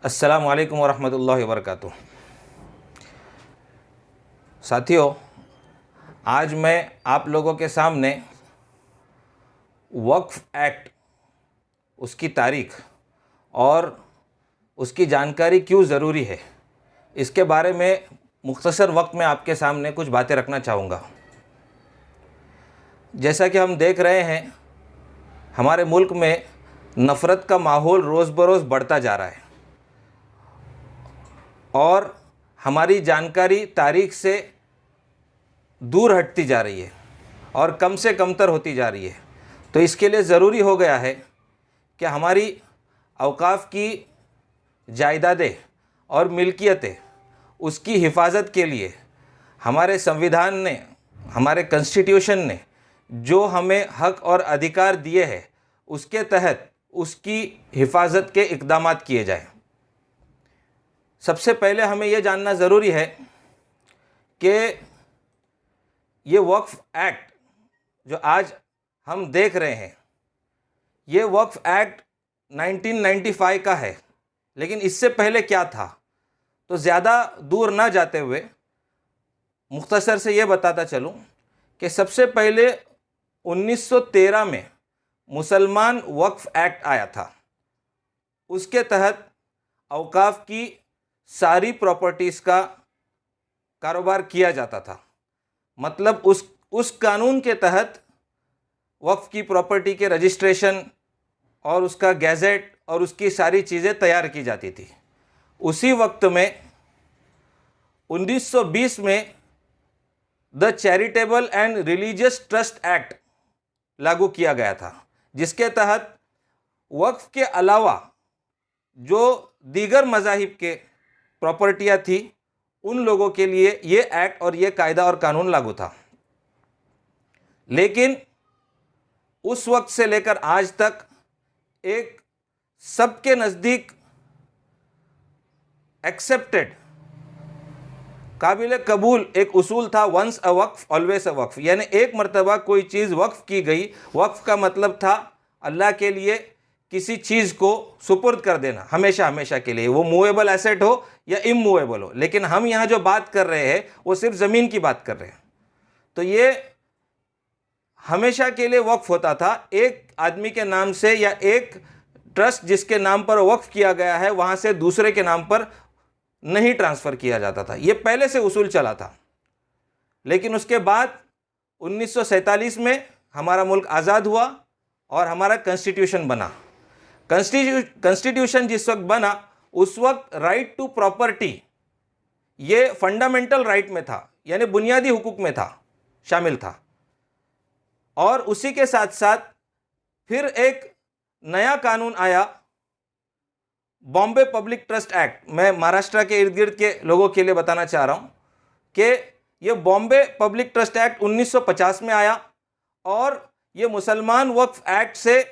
अस्सलामु अलैकुम वरहमतुल्लाहि वबरकातुह। साथियों, आज मैं आप लोगों के सामने वक्फ़ एक्ट, उसकी तारीख़ और उसकी जानकारी क्यों ज़रूरी है, इसके बारे में मुख्तसर वक्त में आपके सामने कुछ बातें रखना चाहूँगा। जैसा कि हम देख रहे हैं, हमारे मुल्क में नफ़रत का माहौल रोज़ बरोज़ बढ़ता जा रहा है और हमारी जानकारी तारीख़ से दूर हटती जा रही है और कम से कमतर होती जा रही है। तो इसके लिए ज़रूरी हो गया है कि हमारी औक़ाफ़ की जायदादें और मिल्कियतें, उसकी हिफाजत के लिए हमारे संविधान ने, हमारे कॉन्स्टिट्यूशन ने जो हमें हक़ और अधिकार दिए हैं, उसके तहत उसकी हिफाजत के इक़दामात किए जाएं। सबसे पहले हमें यह जानना ज़रूरी है कि ये वक्फ़ एक्ट जो आज हम देख रहे हैं, ये वक्फ़ एक्ट 1995 का है, लेकिन इससे पहले क्या था। तो ज़्यादा दूर ना जाते हुए मुख्तसर से ये बताता चलूँ कि सबसे पहले 1913 में मुसलमान वक्फ़ एक्ट आया था। उसके तहत औक़ाफ़ की सारी प्रॉपर्टीज़ का कारोबार किया जाता था। मतलब उस कानून के तहत वक्फ़ की प्रॉपर्टी के रजिस्ट्रेशन और उसका गैज़ेट और उसकी सारी चीज़ें तैयार की जाती थी। उसी वक्त में 1920 में the charitable and religious trust act लागू किया गया था, जिसके तहत वक्फ़ के अलावा जो दीगर मज़ाहिब के प्रॉपर्टियाँ थी, उन लोगों के लिए ये एक्ट और ये कायदा और कानून लागू था। लेकिन उस वक्त से लेकर आज तक एक सबके नज़दीक एक्सेप्टेड, काबिल कबूल एक उसूल था, once a Waqf always a वक्फ़। यानी एक मरतबा कोई चीज़ वक्फ़ की गई, वक्फ़ का मतलब था अल्लाह के लिए किसी चीज़ को सुपुर्द कर देना हमेशा हमेशा के लिए, वो मूवेबल एसेट हो या इमूवेबल हो। लेकिन हम यहाँ जो बात कर रहे हैं वो सिर्फ ज़मीन की बात कर रहे हैं। तो ये हमेशा के लिए वक्फ़ होता था, एक आदमी के नाम से या एक ट्रस्ट जिसके नाम पर वक्फ़ किया गया है, वहाँ से दूसरे के नाम पर नहीं ट्रांसफ़र किया जाता था। ये पहले से उसूल चला था। लेकिन उसके बाद 1947 में हमारा मुल्क आज़ाद हुआ और हमारा कॉन्स्टिट्यूशन बना। कॉन्स्टिट्यूशन जिस वक्त बना, उस वक्त राइट टू प्रॉपर्टी ये फंडामेंटल राइट में था, यानी बुनियादी हुकूक में था, शामिल था। और उसी के साथ साथ फिर एक नया कानून आया, बॉम्बे पब्लिक ट्रस्ट एक्ट। मैं महाराष्ट्र के इर्द गिर्द के लोगों के लिए बताना चाह रहा हूँ कि ये बॉम्बे पब्लिक ट्रस्ट एक्ट 1950 में आया और ये मुसलमान वक्फ़ एक्ट से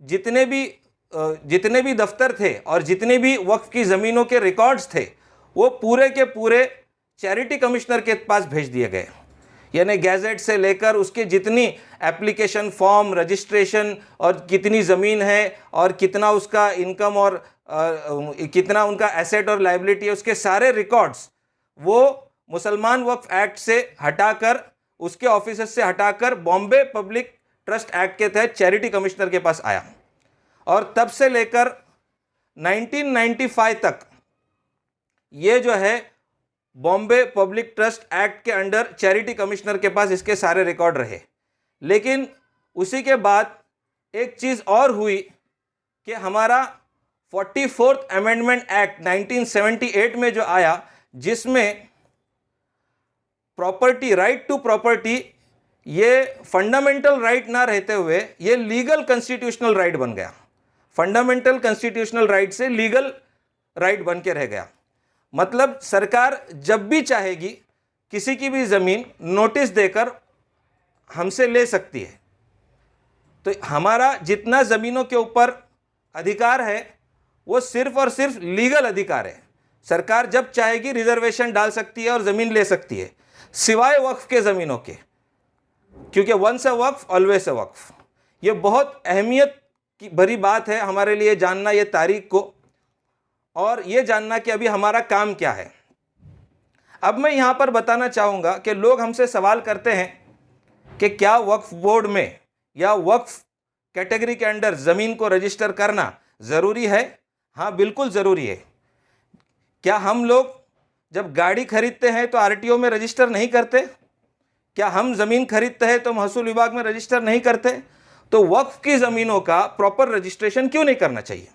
जितने भी दफ्तर थे और जितने भी वक्फ़ की ज़मीनों के रिकॉर्ड्स थे, वो पूरे के पूरे चैरिटी कमिश्नर के पास भेज दिए गए। यानी गैजेट से लेकर उसके जितनी एप्लीकेशन फॉर्म, रजिस्ट्रेशन और कितनी ज़मीन है और कितना उसका इनकम और कितना उनका एसेट और लायबिलिटी है, उसके सारे रिकॉर्ड्स वो मुसलमान वक्फ़ एक्ट से हटाकर, उसके ऑफिसर्स से हटाकर बॉम्बे पब्लिक ट्रस्ट एक्ट के तहत चैरिटी कमिश्नर के पास आया। और तब से लेकर 1995 तक ये जो है बॉम्बे पब्लिक ट्रस्ट एक्ट के अंडर चैरिटी कमिश्नर के पास इसके सारे रिकॉर्ड रहे। लेकिन उसी के बाद एक चीज़ और हुई कि हमारा 44th अमेंडमेंट एक्ट 1978 में जो आया, जिसमें प्रॉपर्टी, राइट टू प्रॉपर्टी, ये फंडामेंटल राइट ना रहते हुए ये लीगल कॉन्स्टिट्यूशनल राइट बन गया। फंडामेंटल कॉन्स्टिट्यूशनल राइट से लीगल राइट बन के रह गया। मतलब सरकार जब भी चाहेगी किसी की भी ज़मीन नोटिस देकर हमसे ले सकती है। तो हमारा जितना ज़मीनों के ऊपर अधिकार है वो सिर्फ़ और सिर्फ लीगल अधिकार है। सरकार जब चाहेगी रिजर्वेशन डाल सकती है और ज़मीन ले सकती है, सिवाय वक्फ़ के ज़मीनों के, क्योंकि once a Waqf always a वक्फ़। ये बहुत अहमियत की भरी बात है हमारे लिए जानना ये तारीख को। और ये जानना कि अभी हमारा काम क्या है। अब मैं यहाँ पर बताना चाहूँगा कि लोग हमसे सवाल करते हैं कि क्या वक्फ बोर्ड में या वक्फ कैटेगरी के अंडर ज़मीन को रजिस्टर करना ज़रूरी है? हाँ, बिल्कुल ज़रूरी है। क्या हम लोग जब गाड़ी खरीदते हैं तो आरटीओ में रजिस्टर नहीं करते? क्या हम ज़मीन खरीदते हैं तो महसूल विभाग में रजिस्टर नहीं करते? तो वक्फ की ज़मीनों का प्रॉपर रजिस्ट्रेशन क्यों नहीं करना चाहिए?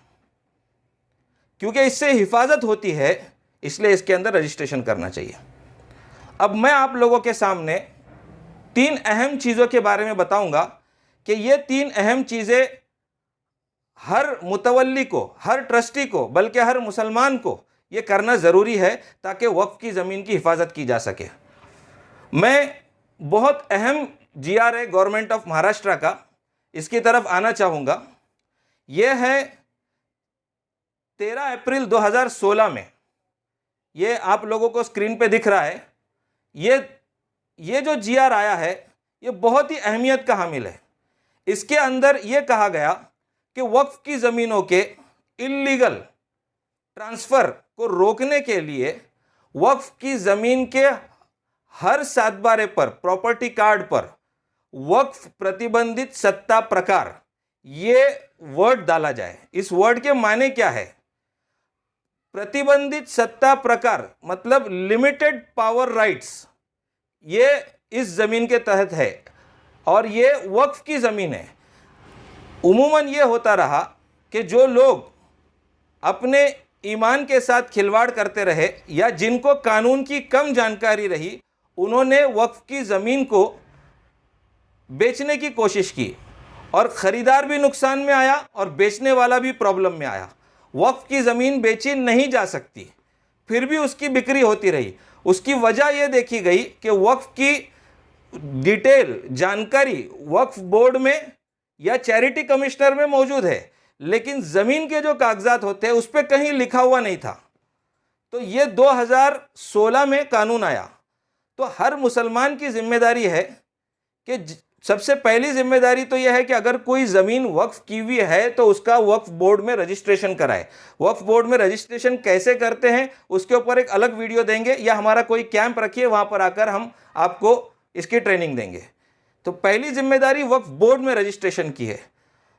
क्योंकि इससे हिफाजत होती है, इसलिए इसके अंदर रजिस्ट्रेशन करना चाहिए। अब मैं आप लोगों के सामने 3 अहम चीज़ों के बारे में बताऊंगा कि ये 3 अहम चीज़ें हर मुतवल्ली को, हर ट्रस्टी को, बल्कि हर मुसलमान को ये करना ज़रूरी है ताकि वक्फ की ज़मीन की हिफाजत की जा सके। मैं बहुत अहम GRA गवर्नमेंट ऑफ महाराष्ट्र का, इसकी तरफ आना चाहूँगा। यह है 13 अप्रैल 2016 में, ये आप लोगों को स्क्रीन पे दिख रहा है। ये जो GR आया है ये बहुत ही अहमियत का हामिल है। इसके अंदर ये कहा गया कि वक्फ की ज़मीनों के इल्लीगल ट्रांसफ़र को रोकने के लिए वक्फ की ज़मीन के हर सातबारे पर, प्रॉपर्टी कार्ड पर वक्फ प्रतिबंधित सत्ता प्रकार, ये वर्ड डाला जाए। इस वर्ड के माने क्या है? प्रतिबंधित सत्ता प्रकार मतलब लिमिटेड पावर राइट्स, ये इस ज़मीन के तहत है और ये वक्फ की ज़मीन है। उमूमन ये होता रहा कि जो लोग अपने ईमान के साथ खिलवाड़ करते रहे या जिनको कानून की कम जानकारी रही, उन्होंने वक्फ की ज़मीन को बेचने की कोशिश की और ख़रीदार भी नुकसान में आया और बेचने वाला भी प्रॉब्लम में आया। वक्फ की ज़मीन बेची नहीं जा सकती, फिर भी उसकी बिक्री होती रही। उसकी वजह यह देखी गई कि वक्फ की डिटेल जानकारी वक्फ बोर्ड में या चैरिटी कमिश्नर में मौजूद है, लेकिन ज़मीन के जो कागजात होते हैं उस पर कहीं लिखा हुआ नहीं था। तो ये 2016 में कानून आया। तो हर मुसलमान की जिम्मेदारी है कि सबसे पहली जिम्मेदारी तो यह है कि अगर कोई ज़मीन वक्फ की हुई है तो उसका वक्फ बोर्ड में रजिस्ट्रेशन कराए। वक्फ बोर्ड में रजिस्ट्रेशन कैसे करते हैं उसके ऊपर एक अलग वीडियो देंगे, या हमारा कोई कैंप रखिए, वहाँ पर आकर हम आपको इसकी ट्रेनिंग देंगे। तो पहली जिम्मेदारी वक्फ बोर्ड में रजिस्ट्रेशन की है।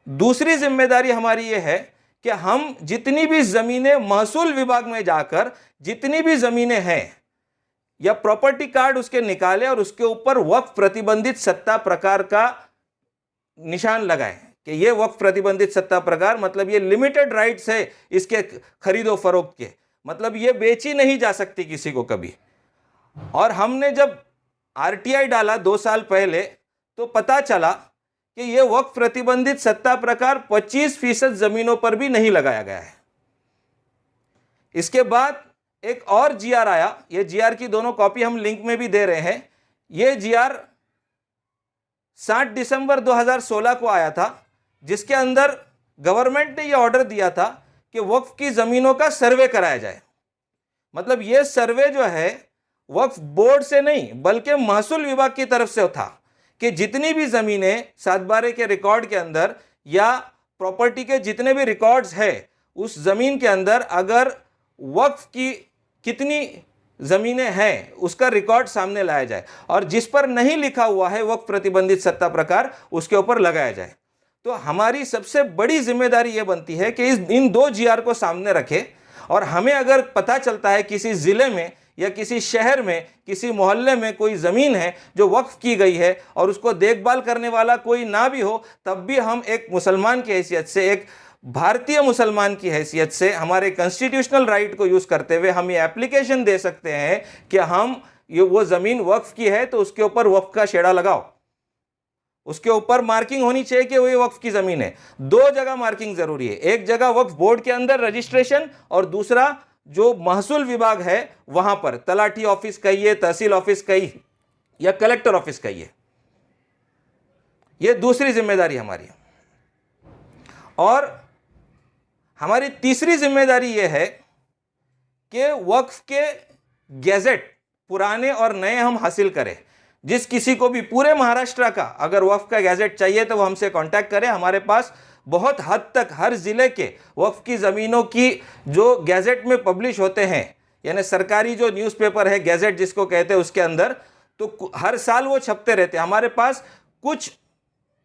दूसरी जिम्मेदारी हमारी ये है कि हम जितनी भी ज़मीनें महसूल विभाग में जाकर जितनी भी ज़मीनें हैं या प्रॉपर्टी कार्ड उसके निकालें और उसके ऊपर वक्फ प्रतिबंधित सत्ता प्रकार का निशान लगाएं कि ये वक्फ प्रतिबंधित सत्ता प्रकार मतलब ये लिमिटेड राइट्स है इसके खरीदो फरोख्त के, मतलब ये बेची नहीं जा सकती किसी को कभी। और हमने जब RTI डाला 2 साल पहले तो पता चला कि ये वक्फ प्रतिबंधित सत्ता प्रकार 25% ज़मीनों पर भी नहीं लगाया गया है। इसके बाद एक और GR आया, ये GR की दोनों कॉपी हम लिंक में भी दे रहे हैं। ये GR 7 दिसंबर 2016 को आया था, जिसके अंदर गवर्नमेंट ने ये ऑर्डर दिया था कि वक्फ की ज़मीनों का सर्वे कराया जाए। मतलब ये सर्वे जो है वक्फ बोर्ड से नहीं बल्कि महसूल विभाग की तरफ से था कि जितनी भी ज़मीनें सातबारे के रिकॉर्ड के अंदर या प्रॉपर्टी के जितने भी रिकॉर्ड्स है उस ज़मीन के अंदर अगर वक्फ की कितनी ज़मीनें हैं उसका रिकॉर्ड सामने लाया जाए और जिस पर नहीं लिखा हुआ है वक्फ प्रतिबंधित सत्ता प्रकार उसके ऊपर लगाया जाए। तो हमारी सबसे बड़ी जिम्मेदारी ये बनती है कि इन 2 GR को सामने रखें और हमें अगर पता चलता है किसी ज़िले में या किसी शहर में किसी मोहल्ले में कोई ज़मीन है जो वक्फ की गई है और उसको देखभाल करने वाला कोई ना भी हो, तब भी हम एक मुसलमान की हैसियत से, एक भारतीय मुसलमान की हैसियत से हमारे कॉन्स्टिट्यूशनल राइट को यूज़ करते हुए हम ये एप्लीकेशन दे सकते हैं कि हम ये वो ज़मीन वक्फ की है तो उसके ऊपर वक्फ का शेड़ा लगाओ, उसके ऊपर मार्किंग होनी चाहिए कि वो ये वक्फ की ज़मीन है। 2 जगह मार्किंग ज़रूरी है, एक जगह वक्फ बोर्ड के अंदर रजिस्ट्रेशन और दूसरा जो महसूल विभाग है वहाँ पर, तलाठी ऑफिस कहिए, तहसील ऑफिस कहिए या कलेक्टर ऑफिस कहिए। ये दूसरी जिम्मेदारी हमारी है। और हमारी तीसरी जिम्मेदारी यह है कि वक्फ के गैजेट पुराने और नए हम हासिल करें। जिस किसी को भी पूरे महाराष्ट्र का अगर वक्फ का गैजेट चाहिए तो वो हमसे कांटेक्ट करें। हमारे पास बहुत हद तक हर ज़िले के वक्फ की ज़मीनों की जो गैजेट में पब्लिश होते हैं, यानी सरकारी जो न्यूज़पेपर है गैजेट जिसको कहते हैं, उसके अंदर तो हर साल वो छपते रहते हैं। हमारे पास कुछ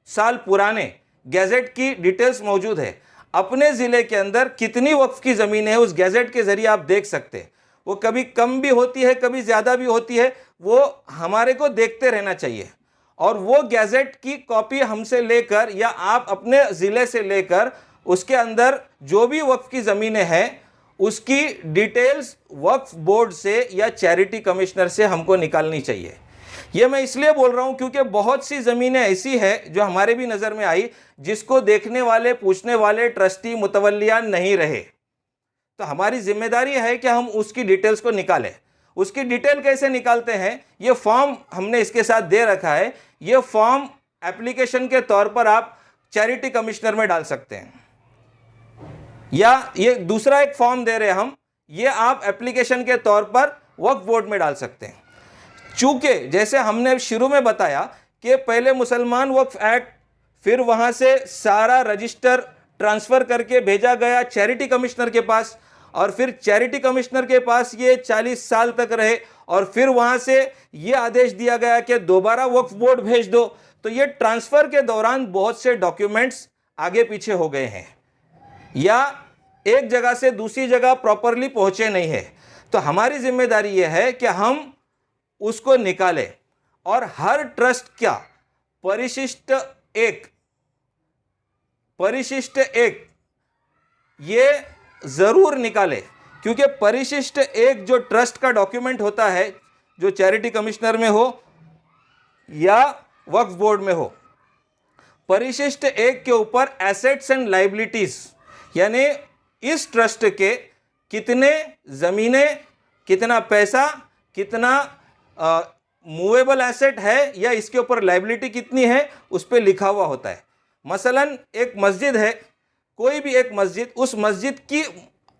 साल पुराने गैजेट की डिटेल्स मौजूद है। अपने ज़िले के अंदर कितनी वक्फ की ज़मीनें हैं उस गैजेट के ज़रिए आप देख सकते हैं। वो कभी कम भी होती है, कभी ज़्यादा भी होती है, वो हमारे को देखते रहना चाहिए। और वो गैजेट की कॉपी हमसे लेकर या आप अपने ज़िले से लेकर उसके अंदर जो भी वक्फ की ज़मीनें हैं उसकी डिटेल्स वक्फ बोर्ड से या चैरिटी कमिश्नर से हमको निकालनी चाहिए। ये मैं इसलिए बोल रहा हूँ क्योंकि बहुत सी ज़मीनें ऐसी है जो हमारे भी नज़र में आई, जिसको देखने वाले, पूछने वाले ट्रस्टी, मुतवल्लियान नहीं रहे। तो हमारी जिम्मेदारी है कि हम उसकी डिटेल्स को निकालें। उसकी डिटेल कैसे निकालते हैं, ये फॉर्म हमने इसके साथ दे रखा है। ये फॉर्म एप्लीकेशन के तौर पर आप चैरिटी कमिश्नर में डाल सकते हैं, या ये दूसरा एक फॉर्म दे रहे हैं हम, ये आप एप्लीकेशन के तौर पर वक्फ बोर्ड में डाल सकते हैं। चूँकि जैसे हमने शुरू में बताया कि पहले मुसलमान वक्फ एक्ट, फिर वहाँ से सारा रजिस्टर ट्रांसफ़र करके भेजा गया चैरिटी कमिश्नर के पास, और फिर चैरिटी कमिश्नर के पास ये 40 साल तक रहे, और फिर वहाँ से ये आदेश दिया गया कि दोबारा वक्फ बोर्ड भेज दो। तो ये ट्रांसफ़र के दौरान बहुत से डॉक्यूमेंट्स आगे पीछे हो गए हैं, या एक जगह से दूसरी जगह प्रॉपरली पहुँचे नहीं है। तो हमारी जिम्मेदारी ये है कि हम उसको निकालें, और हर ट्रस्ट का परिशिष्ट एक ये ज़रूर निकाले, क्योंकि परिशिष्ट एक जो ट्रस्ट का डॉक्यूमेंट होता है, जो चैरिटी कमिश्नर में हो या वक्फ बोर्ड में हो, परिशिष्ट एक के ऊपर एसेट्स एंड लाइबिलिटीज़, यानी इस ट्रस्ट के कितने ज़मीनें, कितना पैसा, कितना मूवेबल एसेट है, या इसके ऊपर लाइबिलिटी कितनी है, उस पर लिखा हुआ होता है। मसलन एक मस्जिद है, कोई भी एक मस्जिद, उस मस्जिद की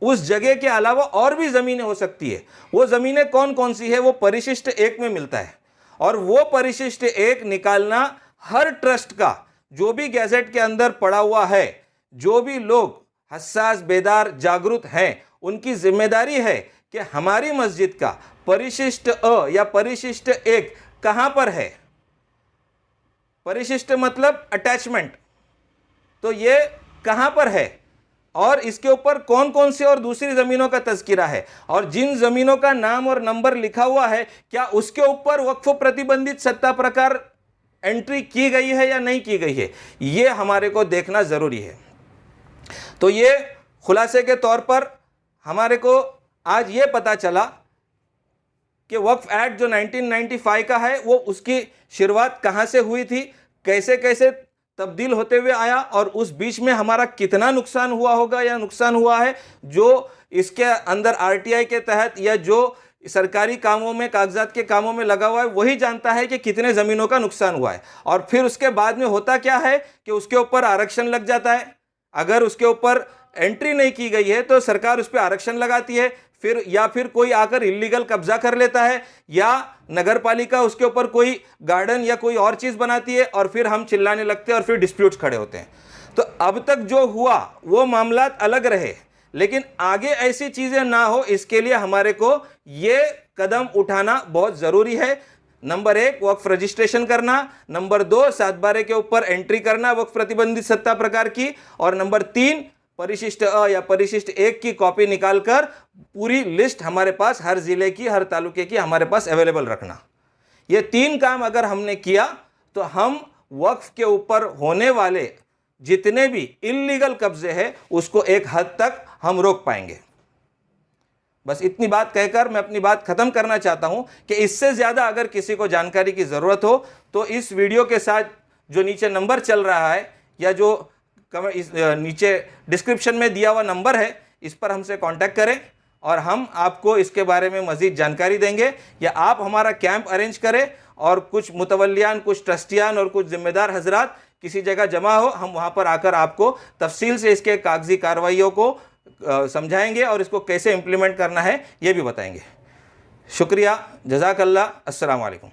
उस जगह के अलावा और भी ज़मीनें हो सकती है। वो ज़मीनें कौन कौन सी है, वो परिशिष्ट एक में मिलता है। और वो परिशिष्ट एक निकालना हर ट्रस्ट का, जो भी गैजेट के अंदर पड़ा हुआ है, जो भी लोग हसास, बेदार, जागरूक हैं, उनकी जिम्मेदारी है कि हमारी मस्जिद का परिशिष्ट अ या परिशिष्ट एक कहाँ पर है। परिशिष्ट मतलब अटैचमेंट, तो ये कहाँ पर है, और इसके ऊपर कौन कौन सी और दूसरी ज़मीनों का तज़किरा है, और जिन ज़मीनों का नाम और नंबर लिखा हुआ है, क्या उसके ऊपर वक्फ प्रतिबंधित सत्ता प्रकार एंट्री की गई है या नहीं की गई है, ये हमारे को देखना ज़रूरी है। तो ये खुलासे के तौर पर हमारे को आज ये पता चला कि वक्फ एक्ट जो 1995 का है, वो उसकी शुरुआत कहाँ से हुई थी, कैसे कैसे तब्दील होते हुए आया, और उस बीच में हमारा कितना नुकसान हुआ होगा या नुकसान हुआ है। जो इसके अंदर आरटीआई के तहत या जो सरकारी कामों में, कागजात के कामों में लगा हुआ है, वही जानता है कि कितने ज़मीनों का नुकसान हुआ है। और फिर उसके बाद में होता क्या है कि उसके ऊपर आरक्षण लग जाता है। अगर उसके ऊपर एंट्री नहीं की गई है तो सरकार उस पर आरक्षण लगाती है, फिर या फिर कोई आकर इल्लीगल कब्जा कर लेता है, या नगर पालिका उसके ऊपर कोई गार्डन या कोई और चीज़ बनाती है, और फिर हम चिल्लाने लगते हैं और फिर डिस्प्यूट्स खड़े होते हैं। तो अब तक जो हुआ वो मामला अलग रहे, लेकिन आगे ऐसी चीज़ें ना हो, इसके लिए हमारे को ये कदम उठाना बहुत ज़रूरी है। नंबर 1 वक्फ रजिस्ट्रेशन करना, नंबर 2 7/12 के ऊपर एंट्री करना वक्फ प्रतिबंधित सत्ता प्रकार की, और नंबर 3 परिशिष्ट अ या परिशिष्ट एक की कॉपी निकालकर पूरी लिस्ट हमारे पास, हर ज़िले की, हर तालुके की हमारे पास अवेलेबल रखना। ये 3 काम अगर हमने किया तो हम वक्फ के ऊपर होने वाले जितने भी इल्लीगल कब्जे हैं उसको एक हद तक हम रोक पाएंगे। बस इतनी बात कहकर मैं अपनी बात ख़त्म करना चाहता हूं कि इससे ज़्यादा अगर किसी को जानकारी की ज़रूरत हो तो इस वीडियो के साथ जो नीचे नंबर चल रहा है, या जो इस नीचे डिस्क्रिप्शन में दिया हुआ नंबर है, इस पर हमसे कांटेक्ट करें और हम आपको इसके बारे में मज़ीद जानकारी देंगे, या आप हमारा कैंप अरेंज करें और कुछ मुतवल्लियान, कुछ ट्रस्टियान और कुछ ज़िम्मेदार हजरात किसी जगह जमा हो, हम वहाँ पर आकर आपको तफसील से इसके कागजी कार्रवाइयों को समझाएंगे और इसको कैसे इम्प्लीमेंट करना है ये भी बताएंगे। शुक्रिया, जज़ाकल्लाह, अस्सलाम वालेकुम।